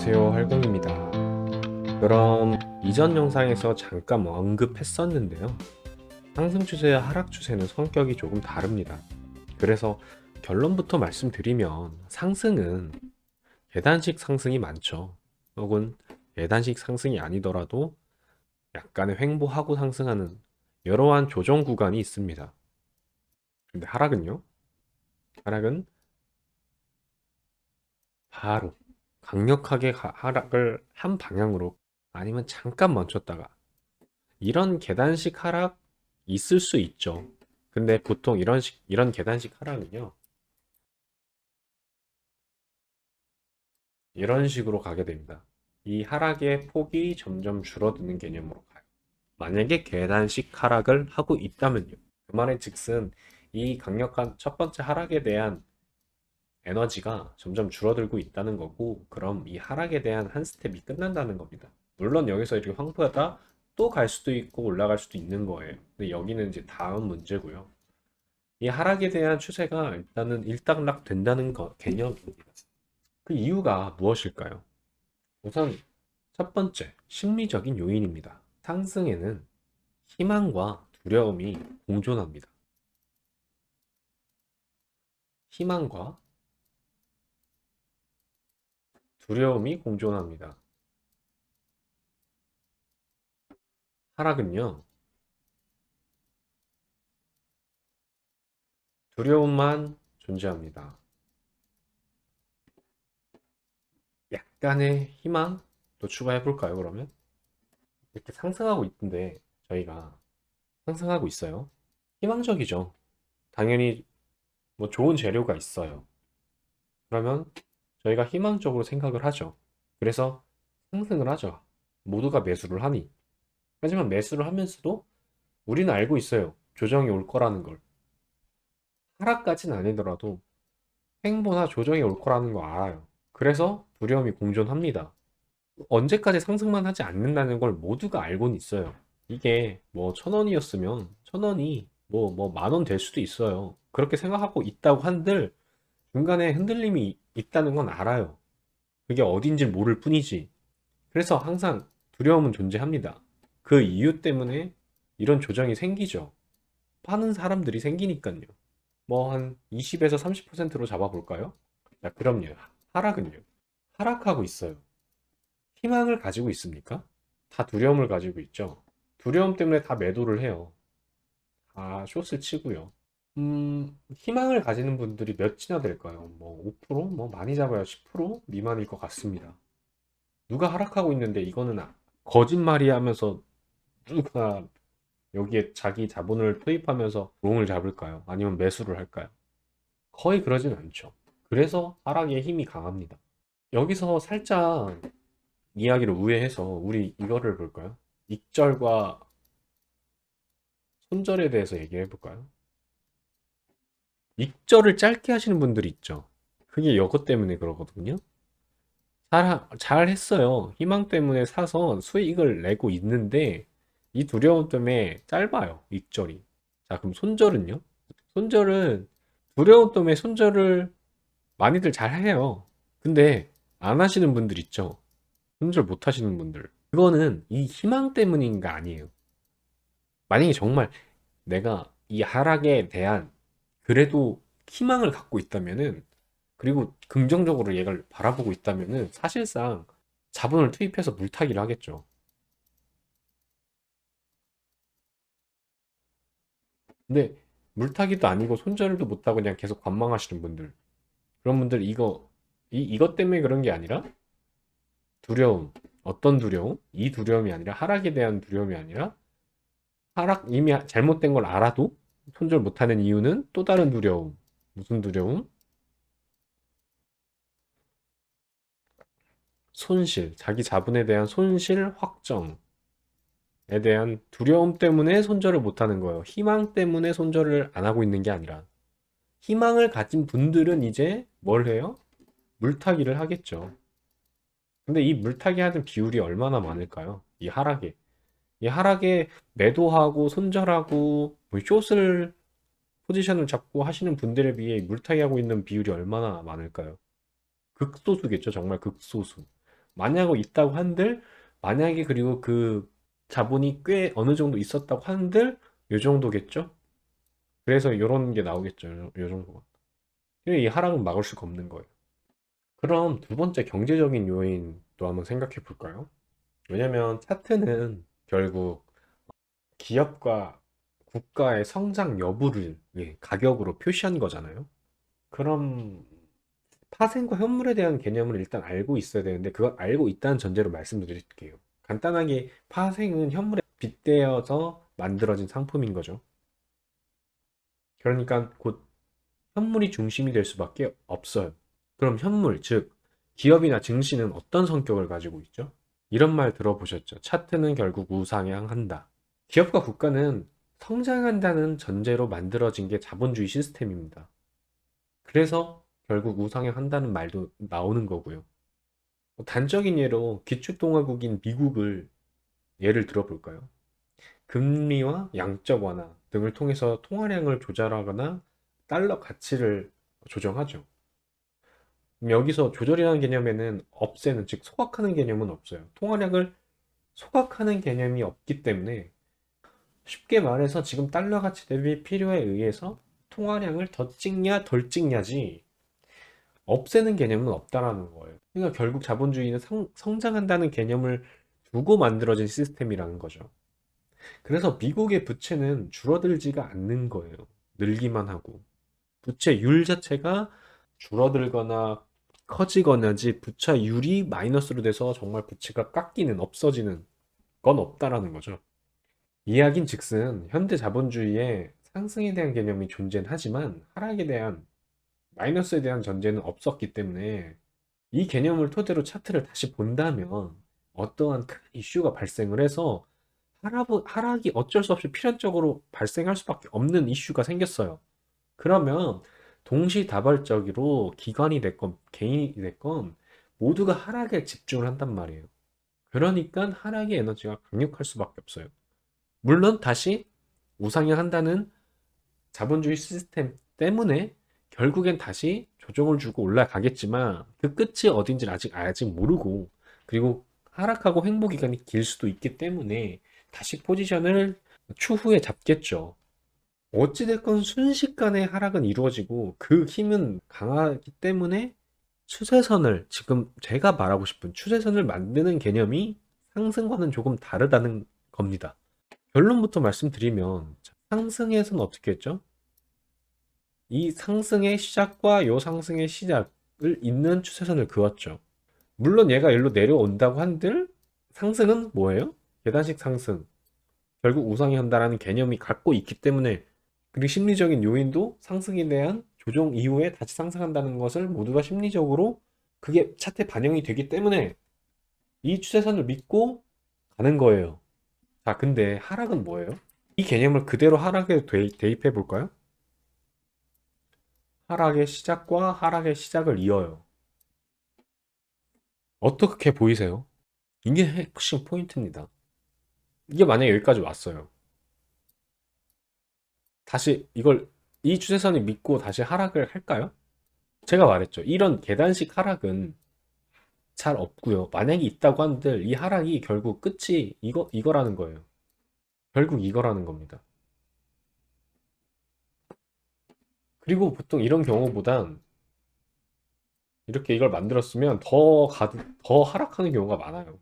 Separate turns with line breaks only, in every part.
안녕하세요, 활공입니다. 그럼 이전 영상에서 잠깐 언급했었는데요. 상승 추세와 하락 추세는 성격이 조금 다릅니다. 그래서 결론부터 말씀드리면 상승은 계단식 상승이 많죠. 혹은 계단식 상승이 아니더라도 약간의 횡보하고 상승하는 여러한 조정 구간이 있습니다. 근데 하락은요? 하락은 바로 강력하게 하락을 한 방향으로 아니면 잠깐 멈췄다가 이런 계단식 하락 있을 수 있죠. 근데 보통 이런 계단식 하락은요, 이런 식으로 가게 됩니다. 이 하락의 폭이 점점 줄어드는 개념으로 가요. 만약에 계단식 하락을 하고 있다면요. 그 말의 즉슨 이 강력한 첫 번째 하락에 대한 에너지가 점점 줄어들고 있다는 거고, 그럼 이 하락에 대한 한 스텝이 끝난다는 겁니다. 물론 여기서 이렇게 황포하다 또 갈 수도 있고 올라갈 수도 있는 거예요. 근데 여기는 이제 다음 문제고요. 이 하락에 대한 추세가 일단은 일단락 된다는 개념입니다. 그 이유가 무엇일까요? 우선 첫 번째, 심리적인 요인입니다. 상승에는 희망과 두려움이 공존합니다. 희망과 두려움이 공존합니다. 하락은요, 두려움만 존재합니다. 약간의 희망도 추가해 볼까요, 그러면? 이렇게 상승하고 있는데, 저희가 상승하고 있어요. 희망적이죠. 당연히 뭐 좋은 재료가 있어요. 그러면 저희가 희망적으로 생각을 하죠. 그래서 상승을 하죠. 모두가 매수를 하니. 하지만 매수를 하면서도 우리는 알고 있어요. 조정이 올 거라는 걸. 하락까지는 아니더라도 횡보나 조정이 올 거라는 거 알아요. 그래서 두려움이 공존합니다. 언제까지 상승만 하지 않는다는 걸 모두가 알고는 있어요. 이게 뭐 1,000원이었으면 1,000원이 뭐 10,000원 될 수도 있어요. 그렇게 생각하고 있다고 한들 중간에 흔들림이 있다는 건 알아요. 그게 어딘지 모를 뿐이지. 그래서 항상 두려움은 존재합니다. 그 이유 때문에 이런 조정이 생기죠. 파는 사람들이 생기니까요. 뭐 한 20에서 30%로 잡아볼까요? 자, 그럼요. 하락은요. 하락하고 있어요. 희망을 가지고 있습니까? 다 두려움을 가지고 있죠. 두려움 때문에 다 매도를 해요. 다 숏을 치고요. 희망을 가지는 분들이 몇이나 될까요? 뭐 5%? 뭐 많이 잡아야 10% 미만일 것 같습니다. 누가 하락하고 있는데 이거는 거짓말이 하면서 누가 여기에 자기 자본을 투입하면서 롱을 잡을까요? 아니면 매수를 할까요? 거의 그러진 않죠. 그래서 하락의 힘이 강합니다. 여기서 살짝 이야기를 우회해서 우리 이거를 볼까요? 익절과 손절에 대해서 얘기해 볼까요? 익절을 짧게 하시는 분들이 있죠. 그게 이것 때문에 그러거든요. 잘 했어요. 희망 때문에 사서 수익을 내고 있는데 이 두려움 때문에 짧아요. 익절이. 자, 그럼 손절은요? 손절은 두려움 때문에 손절을 많이들 잘 해요. 근데 안 하시는 분들 있죠. 손절 못 하시는 분들. 그거는 이 희망 때문인가 아니에요. 만약에 정말 내가 이 하락에 대한 그래도 희망을 갖고 있다면은 그리고 긍정적으로 얘를 바라보고 있다면은 사실상 자본을 투입해서 물타기를 하겠죠. 근데 물타기도 아니고 손절도 못하고 그냥 계속 관망하시는 분들. 그런 분들 이것 때문에 그런 게 아니라 두려움. 어떤 두려움? 이 두려움이 아니라 하락에 대한 두려움이 아니라 이미 잘못된 걸 알아도 손절 못하는 이유는 또 다른 두려움. 무슨 두려움? 손실. 자기 자본에 대한 손실 확정. 에 대한 두려움 때문에 손절을 못하는 거예요. 희망 때문에 손절을 안 하고 있는 게 아니라. 희망을 가진 분들은 이제 뭘 해요? 물타기를 하겠죠. 근데 이 물타기 하는 비율이 얼마나 많을까요? 이 하락에 매도하고 손절하고 뭐 숏을 포지션을 잡고 하시는 분들에 비해 물타기 하고 있는 비율이 얼마나 많을까요? 극소수겠죠. 정말 극소수. 만약에 있다고 한들, 만약에 그리고 그 자본이 꽤 어느 정도 있었다고 한들 요 정도겠죠? 그래서 요런 게 나오겠죠. 요 정도가. 이 하락은 막을 수가 없는 거예요. 그럼 두 번째 경제적인 요인도 한번 생각해 볼까요? 왜냐면 차트는 결국 기업과 국가의 성장 여부를 가격으로 표시한 거잖아요. 그럼 파생과 현물에 대한 개념을 일단 알고 있어야 되는데 그걸 알고 있다는 전제로 말씀드릴게요. 간단하게 파생은 현물에 빗대어서 만들어진 상품인 거죠. 그러니까 곧 현물이 중심이 될 수밖에 없어요. 그럼 현물, 즉 기업이나 증시는 어떤 성격을 가지고 있죠? 이런 말 들어보셨죠? 차트는 결국 우상향한다. 기업과 국가는 성장한다는 전제로 만들어진 게 자본주의 시스템입니다. 그래서 결국 우상향한다는 말도 나오는 거고요. 단적인 예로 기축통화국인 미국을 예를 들어볼까요? 금리와 양적 완화 등을 통해서 통화량을 조절하거나 달러 가치를 조정하죠. 여기서 조절이라는 개념에는 없애는, 즉 소각하는 개념은 없어요. 통화량을 소각하는 개념이 없기 때문에 쉽게 말해서 지금 달러 가치 대비 필요에 의해서 통화량을 더 찍냐 덜 찍냐지 없애는 개념은 없다라는 거예요. 그러니까 결국 자본주의는 성장한다는 개념을 두고 만들어진 시스템이라는 거죠. 그래서 미국의 부채는 줄어들지가 않는 거예요. 늘기만 하고. 부채율 자체가 줄어들거나 커지거나지 부채율이 마이너스로 돼서 정말 부채가 깎이는, 없어지는 건 없다라는 거죠. 이야긴 즉슨 현대 자본주의에 상승에 대한 개념이 존재는 하지만 하락에 대한 마이너스에 대한 전제는 없었기 때문에 이 개념을 토대로 차트를 다시 본다면 어떠한 큰 이슈가 발생을 해서 하락이 어쩔 수 없이 필연적으로 발생할 수밖에 없는 이슈가 생겼어요. 그러면 동시다발적으로 기관이 됐건 개인이 됐건 모두가 하락에 집중을 한단 말이에요. 그러니까 하락의 에너지가 강력할 수밖에 없어요. 물론 다시 우상향한다는 자본주의 시스템 때문에 결국엔 다시 조정을 주고 올라가겠지만 그 끝이 어딘지 아직 모르고 그리고 하락하고 횡보 기간이 길 수도 있기 때문에 다시 포지션을 추후에 잡겠죠. 어찌됐건 순식간에 하락은 이루어지고 그 힘은 강하기 때문에 추세선을 지금 제가 말하고 싶은 추세선을 만드는 개념이 상승과는 조금 다르다는 겁니다. 결론부터 말씀드리면 상승에서는 어떻게 했죠? 이 상승의 시작과 요 상승의 시작을 잇는 추세선을 그었죠. 물론 얘가 일로 내려온다고 한들 상승은 뭐예요? 계단식 상승. 결국 우상이 한다라는 개념이 갖고 있기 때문에 그리고 심리적인 요인도 상승에 대한 조정 이후에 다시 상승한다는 것을 모두가 심리적으로 그게 차트에 반영이 되기 때문에 이 추세선을 믿고 가는 거예요. 자, 근데 하락은 뭐예요? 이 개념을 그대로 하락에 대입해 볼까요? 하락의 시작과 하락의 시작을 이어요. 어떻게 보이세요? 이게 핵심 포인트입니다. 이게 만약에 여기까지 왔어요. 다시 이 추세선을 믿고 다시 하락을 할까요? 제가 말했죠. 이런 계단식 하락은 잘 없고요. 만약에 있다고 한들 이 하락이 결국 끝이 이거라는 거예요. 결국 이거라는 겁니다. 그리고 보통 이런 경우보단 이렇게 이걸 만들었으면 더 하락하는 경우가 많아요.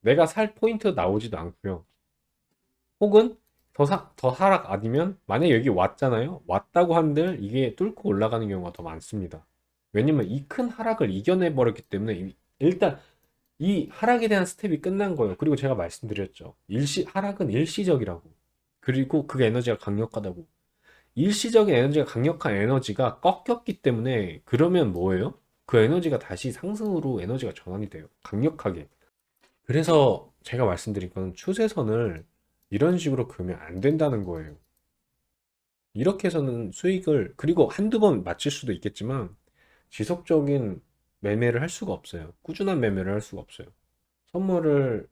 내가 살 포인트 나오지도 않고요. 혹은 더 하락 아니면 만약에 여기 왔잖아요. 왔다고 한들 이게 뚫고 올라가는 경우가 더 많습니다. 왜냐면 이 큰 하락을 이겨내 버렸기 때문에 일단 이 하락에 대한 스텝이 끝난 거예요. 그리고 제가 말씀드렸죠. 하락은 일시적이라고. 그리고 그 에너지가 강력하다고. 일시적인 에너지가 강력한 에너지가 꺾였기 때문에 그러면 뭐예요? 그 에너지가 다시 상승으로 에너지가 전환이 돼요. 강력하게. 그래서 제가 말씀드린 건 추세선을 이런 식으로 그으면 안 된다는 거예요. 이렇게 해서는 수익을, 그리고 한두 번 맞출 수도 있겠지만 지속적인 매매를 할 수가 없어요. 꾸준한 매매를 할 수가 없어요. 선물을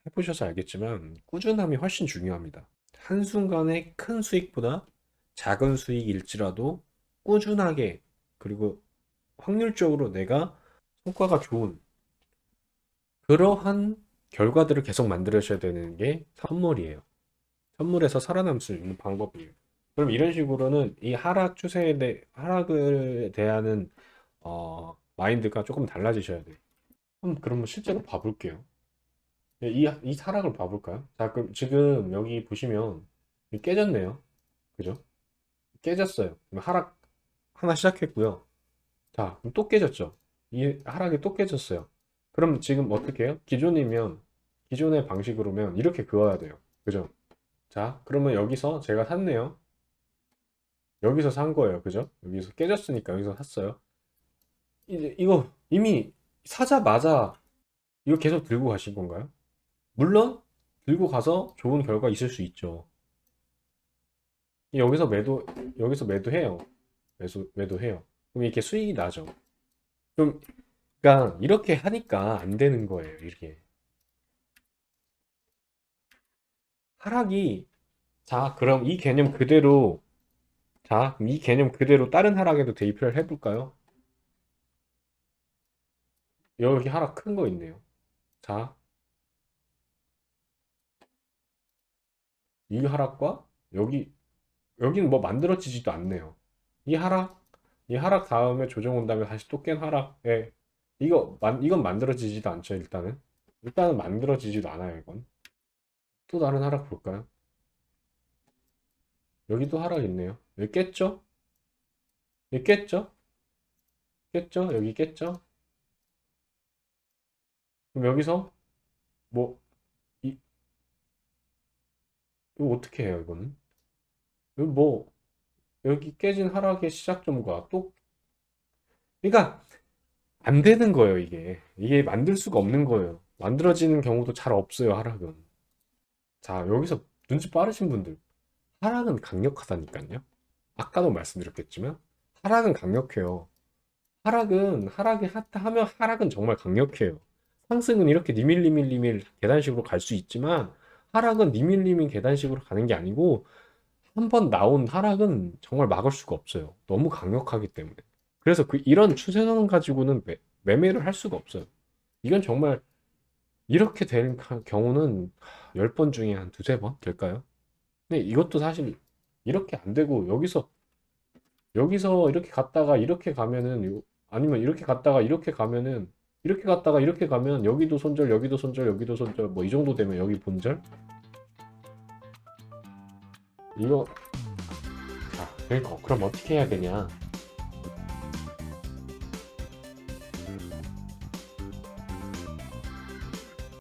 해보셔서 알겠지만 꾸준함이 훨씬 중요합니다. 한순간의 큰 수익보다 작은 수익일지라도 꾸준하게 그리고 확률적으로 내가 성과가 좋은 그러한 결과들을 계속 만들으셔야 되는 게 선물이에요. 선물에서 살아남을 수 있는 방법이에요. 그럼 이런 식으로는 이 하락을 대하는 마인드가 조금 달라지셔야 돼요. 그럼 실제로 봐볼게요. 이 하락을 봐볼까요? 자, 그럼 지금 여기 보시면 깨졌네요. 그죠? 깨졌어요. 그럼 하락 하나 시작했고요. 자, 그럼 또 깨졌죠. 이 하락이 또 깨졌어요. 그럼 지금 어떻게 해요? 기존의 방식으로면 이렇게 그어야 돼요. 그죠? 자, 그러면 여기서 제가 샀네요. 여기서 산 거예요. 그죠? 여기서 깨졌으니까 여기서 샀어요. 이제 이거 이미 사자마자 이거 계속 들고 가실 건가요? 물론 들고 가서 좋은 결과 있을 수 있죠. 여기서 매도해요. 매도해요. 그럼 이렇게 수익이 나죠. 좀 그러니까 이렇게 하니까 안 되는 거예요. 이렇게 하락이 자, 그럼 이 개념 그대로 다른 하락에도 대입을 해볼까요? 여기 하락 큰 거 있네요. 자, 이 하락과 여기는 뭐 만들어지지도 않네요. 이 하락, 이 하락 다음에 조정 온 다음에 다시 또 깬 하락에 이건 만들어지지도 않죠. 일단은 만들어지지도 않아요. 이건 또 다른 하락 볼까요? 여기도 하락 있네요. 여기 깼죠? 여기 깼죠? 깼죠? 여기 깼죠? 그럼 여기서 뭐 이, 이거 어떻게 해요? 이거는 여기 뭐 여기 깨진 하락의 시작점과 또 그러니까 안 되는 거예요. 이게 만들 수가 없는 거예요. 만들어지는 경우도 잘 없어요. 하락은. 자, 여기서 눈치 빠르신 분들 하락은 강력하다니까요. 아까도 말씀드렸겠지만 하락은 강력해요. 하면 하락은 정말 강력해요. 상승은 이렇게 니밀니밀니밀 계단식으로 갈 수 있지만 하락은 니밀니밀 계단식으로 가는 게 아니고 한 번 나온 하락은 정말 막을 수가 없어요. 너무 강력하기 때문에. 그래서 이런 추세선 가지고는 매매를 할 수가 없어요. 이건 정말 이렇게 될 경우는 10번 중에 한 두세 번 될까요? 근데 이것도 사실 이렇게 안 되고 여기서 이렇게 갔다가 이렇게 가면은 아니면 이렇게 갔다가 이렇게 가면 여기도 손절 여기도 손절 여기도 손절 뭐 이 정도 되면 여기 본절 이거 자 그러니까 그럼 어떻게 해야 되냐